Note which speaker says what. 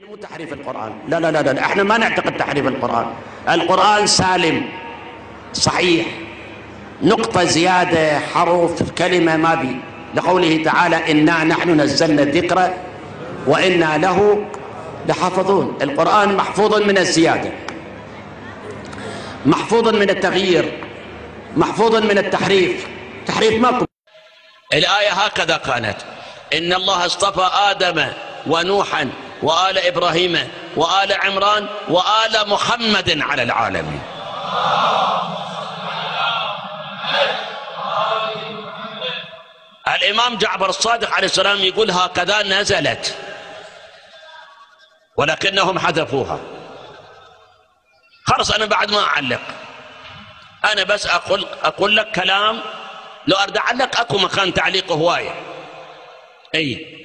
Speaker 1: مو تحريف القرآن، لا لا لا لا، احنا ما نعتقد تحريف القرآن. القرآن سالم صحيح، نقطة زيادة حرف كلمة ما بي، لقوله تعالى إنا نحن نزلنا الذكر وإنا له لحافظون. القرآن محفوظ من الزيادة، محفوظ من التغيير، محفوظ من التحريف. تحريف ماكو. الآية هكذا كانت: إن الله اصطفى آدم ونوحا وآل إبراهيم وآل عمران وآل محمد على العالمين. الإمام جعفر الصادق عليه السلام يقول هكذا نزلت، ولكنهم حذفوها. خلص أنا بعد ما أعلق، أنا بس أقول لك كلام، لو أريد أعلق أكو مكان تعليق هواية. أي